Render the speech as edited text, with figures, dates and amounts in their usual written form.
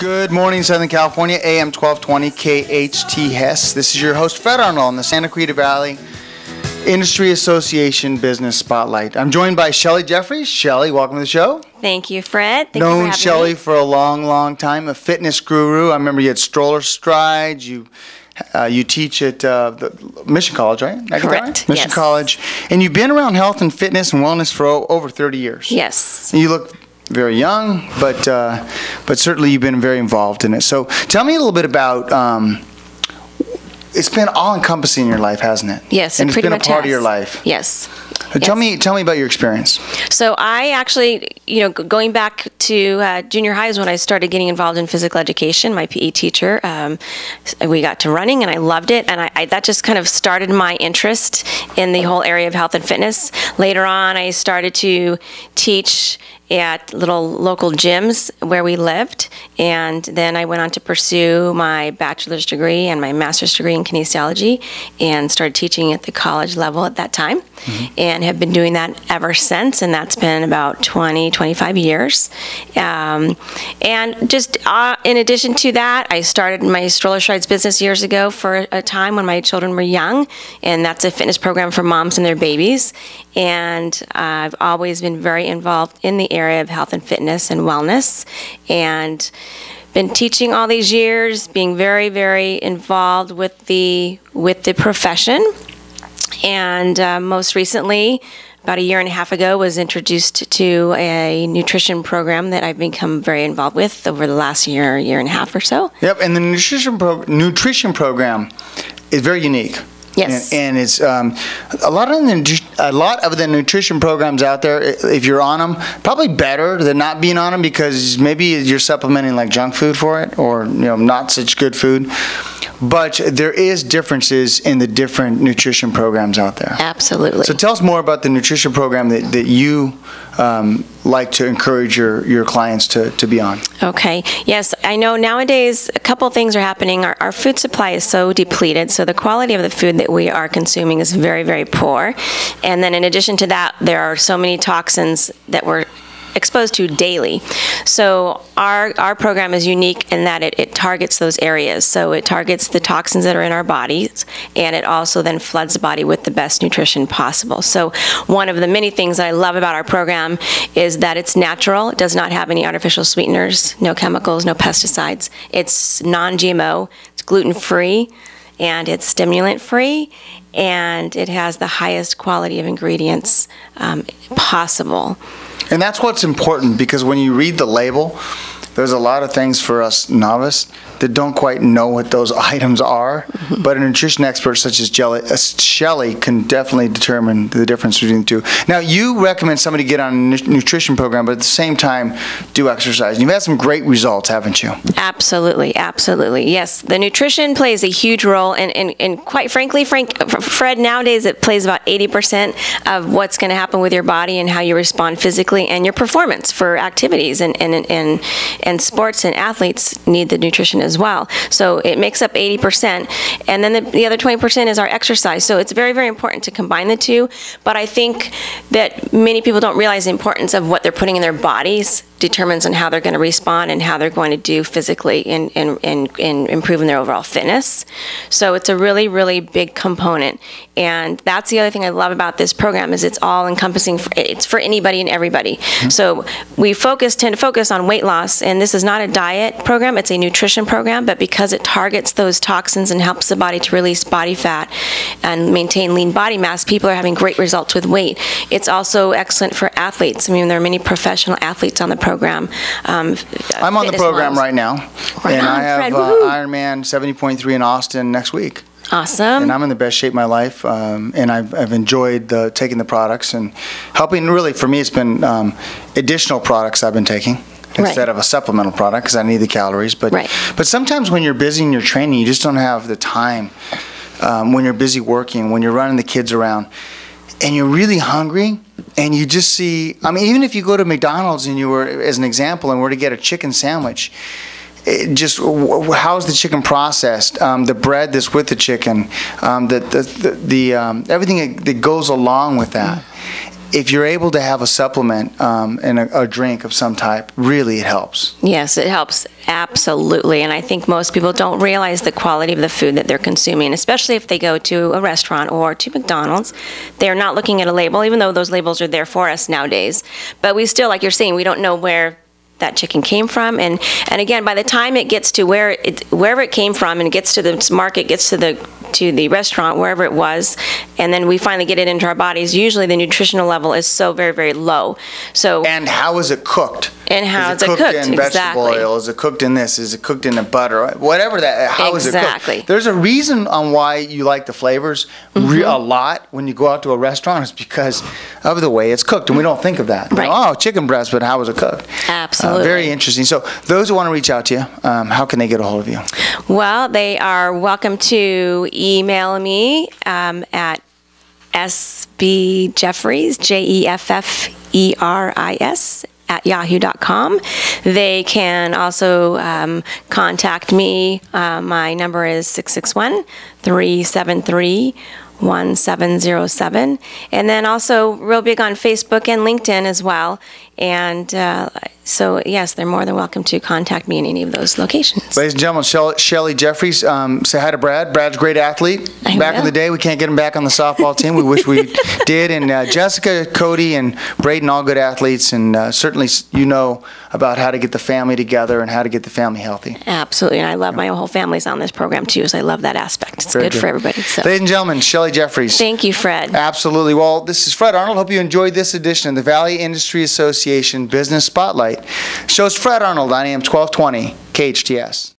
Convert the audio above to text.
Good morning, Southern California, AM 1220 KHTS. This is your host, Fred Arnold, on the Santa Clarita Valley Industry Association Business Spotlight. I'm joined by Shelly Jefferis. Shelly, welcome to the show. Thank you, Fred. Thank you for Known having Shelly me. for a long, long time, a fitness guru. I remember you had stroller strides. You teach at the Mission College, right? Correct. Mission Yes. College. And you've been around health and fitness and wellness for over 30 years. Yes. You look very young, but certainly you've been very involved in it. So tell me a little bit about, it's been all-encompassing in your life, hasn't it? Yes, and it pretty been much a part has. of your life. Yes. Tell me about your experience. So I actually, going back to junior high is when I started getting involved in physical education. My PE teacher, we got to running, and I loved it, and I that just kind of started my interest in the whole area of health and fitness. Later on, I started to teach at little local gyms where we lived, and then I went on to pursue my bachelor's degree and my master's degree in kinesiology, and started teaching at the college level at that time, and have been doing that ever since, and that's been about 25 years. And just in addition to that, I started my stroller strides business years ago for a time when my children were young, and that's a fitness program for moms and their babies. And I've always been very involved in the area of health and fitness and wellness, and been teaching all these years, being very, very involved with the profession. And most recently, about a year and a half ago, was introduced to a nutrition program that I've become very involved with over the last year and a half or so. Yep, and the nutrition program is very unique. Yes. And it's a lot of the nutrition programs out there, if you're on them, probably better than not being on them, because maybe you're supplementing like junk food for it, or not such good food. But there is differences in the different nutrition programs out there. Absolutely. So tell us more about the nutrition program that you like to encourage your clients to be on. Okay. Yes, I know nowadays a couple things are happening. Our food supply is so depleted, so the quality of the food that we are consuming is very, very poor. And then in addition to that, there are so many toxins that we're exposed to daily. So our program is unique in that it targets those areas. So it targets the toxins that are in our bodies, and it also then floods the body with the best nutrition possible. So one of the many things that I love about our program is that it's natural. It does not have any artificial sweeteners, no chemicals, no pesticides. It's non-GMO, it's gluten-free, and it's stimulant-free, and it has the highest quality of ingredients possible. And that's what's important, because when you read the label, there's a lot of things for us novice that don't quite know what those items are. But a nutrition expert such as Shelly can definitely determine the difference between the two. Now, you recommend somebody get on a nutrition program, but at the same time do exercise. And you've had some great results, haven't you? Absolutely, absolutely. Yes, the nutrition plays a huge role, and quite frankly, Fred, nowadays it plays about 80% of what's going to happen with your body and how you respond physically and your performance for activities, and sports and athletes need the nutrition as well. So it makes up 80%, and then the other 20% is our exercise. So it's very, very important to combine the two, but I think that many people don't realize the importance of what they're putting in their bodies determines on how they're going to respond and how they're going to do physically in improving their overall fitness. So it's a really, really big component. And that's the other thing I love about this program is it's all encompassing. It's for anybody and everybody. So we tend to focus on weight loss, and this is not a diet program, it's a nutrition program, but because it targets those toxins and helps the body to release body fat and maintain lean body mass, people are having great results with weight. It's also excellent for athletes. I mean, there are many professional athletes on the program. I'm on the program right now, and I have Ironman 70.3 in Austin next week. Awesome. And I'm in the best shape of my life, and I've enjoyed taking the products and helping. Really, for me, it's been additional products I've been taking instead of a supplemental product, because I need the calories. But sometimes when you're busy in your training, you just don't have the time. When you're busy working, when you're running the kids around, and you're really hungry, and you just see, I mean, even if you go to McDonald's and you were, as an example, and were to get a chicken sandwich, how's the chicken processed? The bread that's with the chicken, everything that goes along with that. if you're able to have a supplement and a drink of some type, really it helps. Yes, it helps. Absolutely. And I think most people don't realize the quality of the food that they're consuming, especially if they go to a restaurant or to McDonald's. They're not looking at a label, even though those labels are there for us nowadays. But we still, like you're saying, we don't know where that chicken came from, and again, by the time it gets to wherever it came from and it gets to the market, gets to the restaurant, wherever it was, and then we finally get it into our bodies, usually the nutritional level is so very, very low. So, and how is it cooked? And how is it cooked? In vegetable oil? Is it cooked in this? Is it cooked in the butter? Whatever that. How is it cooked? There's a reason on why you like the flavors a lot when you go out to a restaurant. It's because of the way it's cooked, and we don't think of that. Right. Oh, chicken breast, but how was it cooked? Absolutely. Very interesting. So those who want to reach out to you, how can they get a hold of you? Well, they are welcome to email me at sbjefferis, Jefferis, @yahoo.com. They can also contact me. My number is 661-373-1707. And then also real big on Facebook and LinkedIn as well. And so, yes, they're more than welcome to contact me in any of those locations. Ladies and gentlemen, Shelly Jefferis, say hi to Brad. Brad's a great athlete. Back in the day, we can't get him back on the softball team. We wish we did. And Jessica, Cody, and Braden, all good athletes. And certainly you know about how to get the family together and how to get the family healthy. Absolutely. And I love my whole family's on this program, too, so I love that aspect. It's good for everybody. So. Ladies and gentlemen, Shelly Jefferis. Thank you, Fred. Absolutely. Well, this is Fred Arnold. Hope you enjoyed this edition of the Valley Industry Association Business Spotlight. Show's Fred Arnold on AM 1220 KHTS.